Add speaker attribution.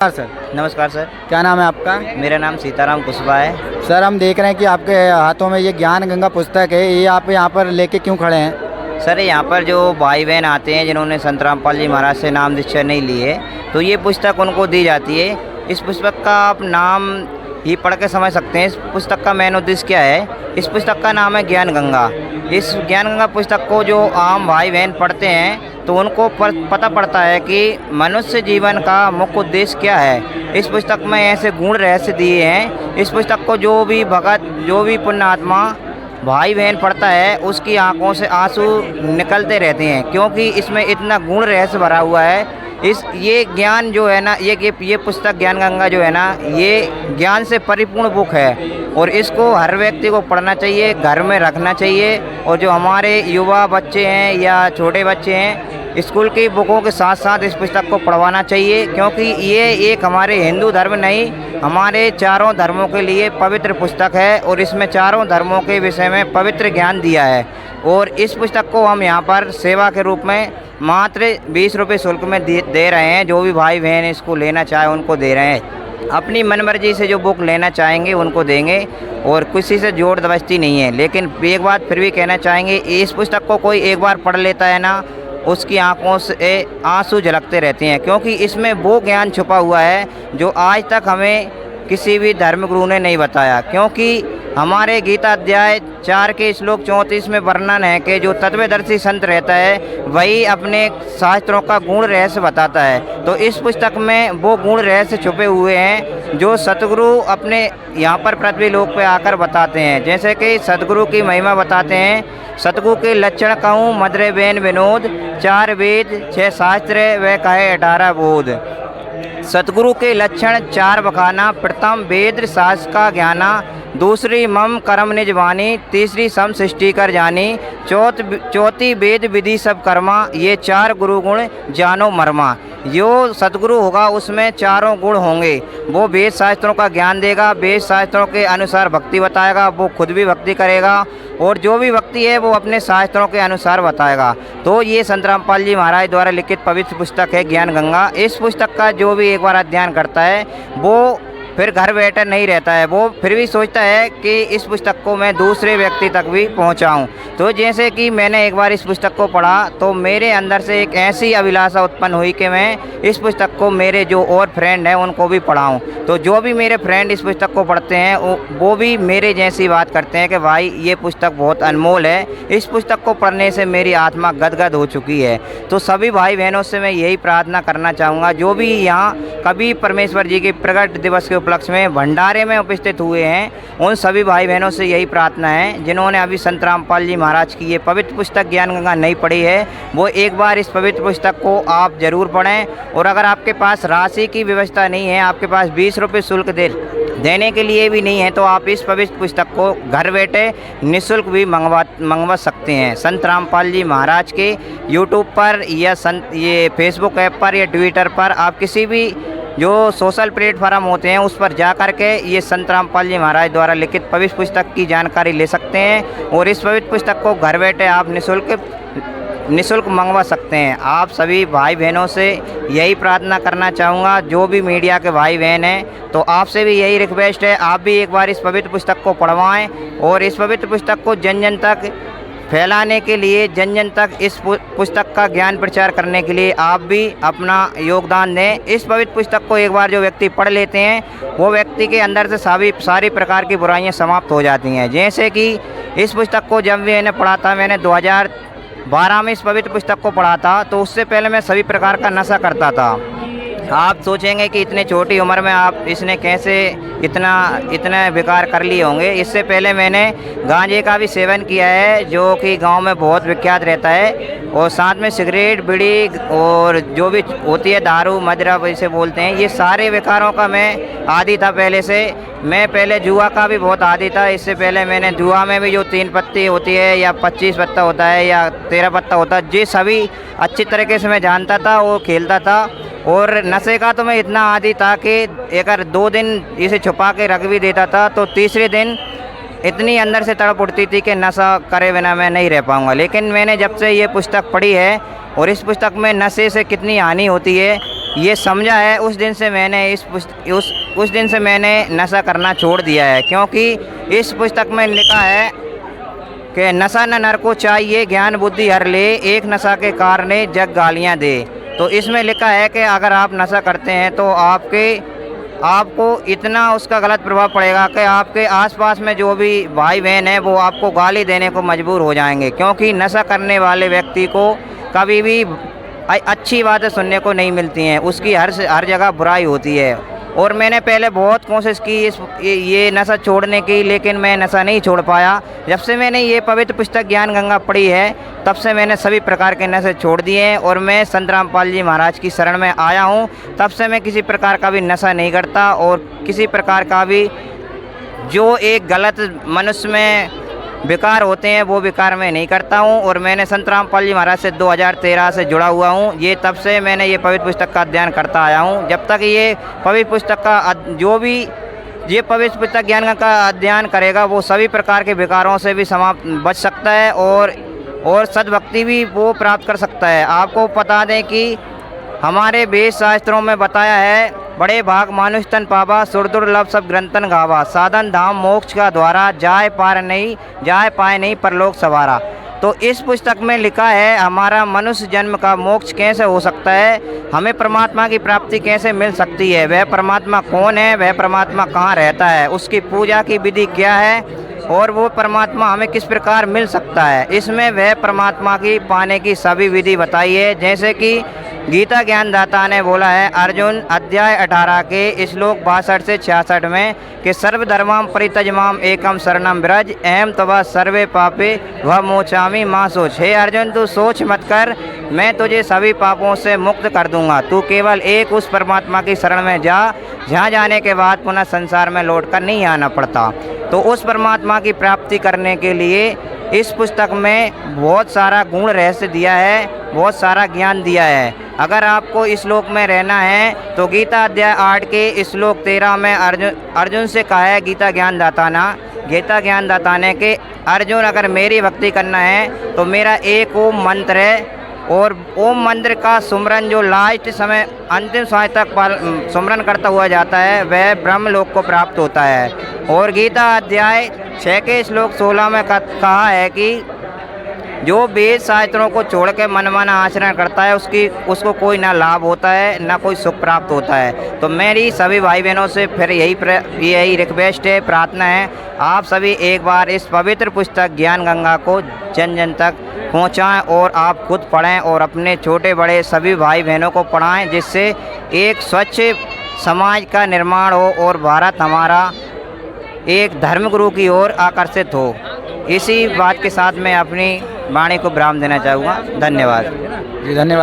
Speaker 1: Sir.
Speaker 2: नमस्कार sir.
Speaker 1: क्या नाम है आपका?
Speaker 2: मेरा नाम सीताराम कुशवाहा है।
Speaker 1: सर, हम देख रहे हैं कि आपके हाथों में ये ज्ञान गंगा पुस्तक है, ये आप यहाँ पर लेके क्यों खड़े हैं?
Speaker 2: सर यहाँ पर जो भाई बहन आते हैं जिन्होंने संत रामपाल जी महाराज से नाम दीक्षा नहीं ली है, तो ये पुस्तक उनको दी जाती है। इस पुस्तक का आप नाम ही पढ़ के समझ सकते हैं इस पुस्तक का मेन उद्देश्य क्या है। इस पुस्तक का नाम है ज्ञान गंगा। इस ज्ञान गंगा पुस्तक को जो आम भाई बहन पढ़ते हैं तो उनको पता पड़ता है कि मनुष्य जीवन का मुख्य उद्देश्य क्या है। इस पुस्तक में ऐसे गूढ़ रहस्य दिए हैं। इस पुस्तक को जो भी भगत, जो भी पुण्यात्मा भाई बहन पढ़ता है उसकी आंखों से आंसू निकलते रहते हैं, क्योंकि इसमें इतना गूढ़ रहस्य भरा हुआ है। ये ज्ञान जो है ना, ये पुस्तक ज्ञान गंगा जो है ना, ये ज्ञान से परिपूर्ण बुक है और इसको हर व्यक्ति को पढ़ना चाहिए, घर में रखना चाहिए। और जो हमारे युवा बच्चे हैं या छोटे बच्चे हैं, स्कूल की बुकों के साथ साथ इस पुस्तक को पढ़वाना चाहिए, क्योंकि ये एक हमारे हिंदू धर्म नहीं, हमारे चारों धर्मों के लिए पवित्र पुस्तक है और इसमें चारों धर्मों के विषय में पवित्र ज्ञान दिया है। और इस पुस्तक को हम यहाँ पर सेवा के रूप में मात्र 20 रुपये शुल्क में दे रहे हैं। जो भी भाई बहन इसको लेना चाहे उनको दे रहे हैं। अपनी मनमर्जी से जो बुक लेना चाहेंगे उनको देंगे और किसी से जोड़ दबस्ती नहीं है। लेकिन एक बात फिर भी कहना चाहेंगे, इस पुस्तक को कोई एक बार पढ़ लेता है ना, उसकी आंखों से आंसू झलकते रहते हैं, क्योंकि इसमें वो ज्ञान छुपा हुआ है जो आज तक हमें किसी भी धर्मगुरु ने नहीं बताया। क्योंकि हमारे गीता अध्याय 4 के श्लोक 34 में वर्णन है कि जो तत्वदर्शी संत रहता है वही अपने शास्त्रों का गूढ़ रहस्य बताता है। तो इस पुस्तक में वो गूढ़ रहस्य छुपे हुए हैं जो सतगुरु अपने यहाँ पर पृथ्वी लोक पे आकर बताते हैं। जैसे कि सतगुरु की महिमा बताते हैं। सतगुरु के लक्षण कहूँ मधुरे बेन विनोद, 4 वेद 6 शास्त्र व कहे 18 बोध। सतगुरु के लक्षण 4 बखाना, प्रथम वेद शास्त्र का ज्ञाना, दूसरी मम कर्म निज वाणी, तीसरी सम सृष्टि कर जानी, चौथी वेद विधि सब कर्मा, ये 4 गुरु गुण जानो मर्मा। जो सतगुरु होगा उसमें चारों गुण होंगे। वो वेद शास्त्रों का ज्ञान देगा, वेद शास्त्रों के अनुसार भक्ति बताएगा, वो खुद भी भक्ति करेगा और जो भी भक्ति है वो अपने शास्त्रों के अनुसार बताएगा। तो ये संत रामपाल जी महाराज द्वारा लिखित पवित्र पुस्तक है ज्ञान गंगा। इस पुस्तक का जो भी एक बार अध्ययन करता है वो फिर घर बैठे नहीं रहता है, वो फिर भी सोचता है कि इस पुस्तक को मैं दूसरे व्यक्ति तक भी पहुंचाऊं। तो जैसे कि मैंने एक बार इस पुस्तक को पढ़ा तो मेरे अंदर से एक ऐसी अभिलाषा उत्पन्न हुई कि मैं इस पुस्तक को मेरे जो और फ्रेंड हैं उनको भी पढ़ाऊं। तो जो भी मेरे फ्रेंड इस पुस्तक को पढ़ते हैं वो भी मेरे जैसी बात करते हैं कि भाई ये पुस्तक बहुत अनमोल है, इस पुस्तक को पढ़ने से मेरी आत्मा गदगद हो चुकी है। तो सभी भाई बहनों से मैं यही प्रार्थना करना चाहूँगा, जो भी यहाँ कभी परमेश्वर जी के प्रकट दिवस के उपलक्ष्य में भंडारे में उपस्थित हुए हैं, उन सभी भाई बहनों से यही प्रार्थना है जिन्होंने अभी संत रामपाल जी महाराज की ये पवित्र पुस्तक ज्ञान गंगा नहीं पढ़ी है, वो एक बार इस पवित्र पुस्तक को आप जरूर पढ़ें। और अगर आपके पास राशि की व्यवस्था नहीं है, आपके पास 20 रुपये शुल्क देने के लिए भी नहीं है, तो आप इस पवित्र पुस्तक को घर बैठे निःशुल्क भी मंगवा सकते हैं। संत रामपाल जी महाराज के यूट्यूब पर या ये फेसबुक ऐप पर या ट्विटर पर, आप किसी भी जो सोशल प्लेटफार्म होते हैं उस पर जा कर के ये संत रामपाल जी महाराज द्वारा लिखित पवित्र पुस्तक की जानकारी ले सकते हैं और इस पवित्र पुस्तक को घर बैठे आप निःशुल्क मंगवा सकते हैं। आप सभी भाई बहनों से यही प्रार्थना करना चाहूँगा, जो भी मीडिया के भाई बहन हैं, तो आपसे भी यही रिक्वेस्ट है, आप भी एक बार इस पवित्र पुस्तक को पढ़वाएं और इस पवित्र पुस्तक को जन जन तक फैलाने के लिए, जन जन तक इस पुस्तक का ज्ञान प्रचार करने के लिए आप भी अपना योगदान दें। इस पवित्र पुस्तक को एक बार जो व्यक्ति पढ़ लेते हैं वो व्यक्ति के अंदर से सारी प्रकार की बुराइयां समाप्त हो जाती हैं। जैसे कि इस पुस्तक को जब मैंने पढ़ा था, मैंने 2012 में इस पवित्र पुस्तक को पढ़ा था, तो उससे पहले मैं सभी प्रकार का नशा करता था। आप सोचेंगे कि इतनी छोटी उम्र में आप इसने कैसे इतना विकार कर लिए होंगे। इससे पहले मैंने गांजे का भी सेवन किया है, जो कि गांव में बहुत विख्यात रहता है, और साथ में सिगरेट, बीड़ी और जो भी होती है दारू, मदिरा वैसे बोलते हैं, ये सारे विकारों का मैं आदी था पहले से। मैं पहले जुआ का भी बहुत आदी था। इससे पहले मैंने जुआ में भी जो 3 पत्ती होती है या 25 पत्ता होता है या 13 पत्ता होता है, ये सभी अच्छी तरीके से मैं जानता था, वो खेलता था। और नशे का तो मैं इतना आदी था कि अगर 2 दिन इसे छुपा के रख भी देता था तो तीसरे दिन इतनी अंदर से तड़प उठती थी कि नशा करे बिना मैं नहीं रह पाऊँगा। लेकिन मैंने जब से ये पुस्तक पढ़ी है और इस पुस्तक में नशे से कितनी हानि होती है ये समझा है, उस दिन से मैंने उस दिन से मैंने नशा करना छोड़ दिया है। क्योंकि इस पुस्तक में लिखा है कि नशा न नर को चाहिए, ज्ञान बुद्धि हर ले, एक नशा के कारणे जग गालियाँ दे। तो इसमें लिखा है कि अगर आप नशा करते हैं तो आपको इतना उसका गलत प्रभाव पड़ेगा कि आपके आसपास में जो भी भाई बहन हैं वो आपको गाली देने को मजबूर हो जाएंगे। क्योंकि नशा करने वाले व्यक्ति को कभी भी अच्छी बातें सुनने को नहीं मिलती हैं, उसकी हर जगह बुराई होती है। और मैंने पहले बहुत कोशिश की ये नशा छोड़ने की, लेकिन मैं नशा नहीं छोड़ पाया। जब से मैंने ये पवित्र पुस्तक ज्ञान गंगा पढ़ी है तब से मैंने सभी प्रकार के नशे छोड़ दिए हैं और मैं संत रामपाल जी महाराज की शरण में आया हूँ। तब से मैं किसी प्रकार का भी नशा नहीं करता और किसी प्रकार का भी जो एक गलत मनुष्य में विकार होते हैं वो विकार मैं नहीं करता हूँ। और मैंने संत रामपाल जी महाराज से 2013 से जुड़ा हुआ हूँ। ये तब से मैंने ये पवित्र पुस्तक का अध्ययन करता आया हूँ। जब तक ये पवित्र पुस्तक का ये पवित्र पुस्तक ज्ञान का अध्ययन करेगा वो सभी प्रकार के विकारों से भी बच सकता है और सद्भक्ति भी वो प्राप्त कर सकता है। आपको बता दें कि हमारे वेद शास्त्रों में बताया है, बड़े भाग मानुष तन पावा, सुरदुर्लभ सब ग्रंथन गावा, साधन धाम मोक्ष का द्वारा, जाय पाए नहीं परलोक सवारा। तो इस पुस्तक में लिखा है हमारा मनुष्य जन्म का मोक्ष कैसे हो सकता है, हमें परमात्मा की प्राप्ति कैसे मिल सकती है, वह परमात्मा कौन है, वह परमात्मा कहाँ रहता है, उसकी पूजा की विधि क्या है और वो परमात्मा हमें किस प्रकार मिल सकता है। इसमें वह परमात्मा की पाने की सभी विधि बताई है। जैसे कि गीता ज्ञानदाता ने बोला है अर्जुन अध्याय 18 के श्लोक 62 से 66 में कि सर्वधर्मां परित्यज्य एकम शरणं व्रज अहम तवा सर्वे पापे व मोचामि माँ सोच। हे अर्जुन तू सोच मत कर, मैं तुझे सभी पापों से मुक्त कर दूंगा। तू केवल एक उस परमात्मा की शरण में जा, जहाँ जाने के बाद पुनः संसार में लौट कर नहीं आना पड़ता। तो उस परमात्मा की प्राप्ति करने के लिए इस पुस्तक में बहुत सारा गुण रहस्य दिया है, बहुत सारा ज्ञान दिया है। अगर आपको इस श्लोक में रहना है तो गीता अध्याय 8 के श्लोक 13 में अर्जुन से कहा है गीता ज्ञानदाता ने कि अर्जुन अगर मेरी भक्ति करना है तो मेरा एक ओम मंत्र है और ओम मंत्र का सुमरन जो लास्ट समय अंतिम समय तक सुमरन करता हुआ जाता है वह ब्रह्मलोक को प्राप्त होता है। और गीता अध्याय 6 के श्लोक 16 में कहा है कि जो वेद शास्त्रों को छोड़ के मनमाना आचरण करता है उसको कोई ना लाभ होता है ना कोई सुख प्राप्त होता है। तो मेरी सभी भाई बहनों से फिर यही रिक्वेस्ट है, प्रार्थना है, आप सभी एक बार इस पवित्र पुस्तक ज्ञान गंगा को जन जन तक पहुंचाएं और आप खुद पढ़ें और अपने छोटे बड़े सभी भाई बहनों को पढ़ाएं, जिससे एक स्वच्छ समाज का निर्माण हो और भारत हमारा एक धर्मगुरु की ओर आकर्षित हो। इसी बात के साथ मैं अपनी वाणी को विराम देना चाहूँगा। धन्यवाद
Speaker 1: जी, धन्यवाद।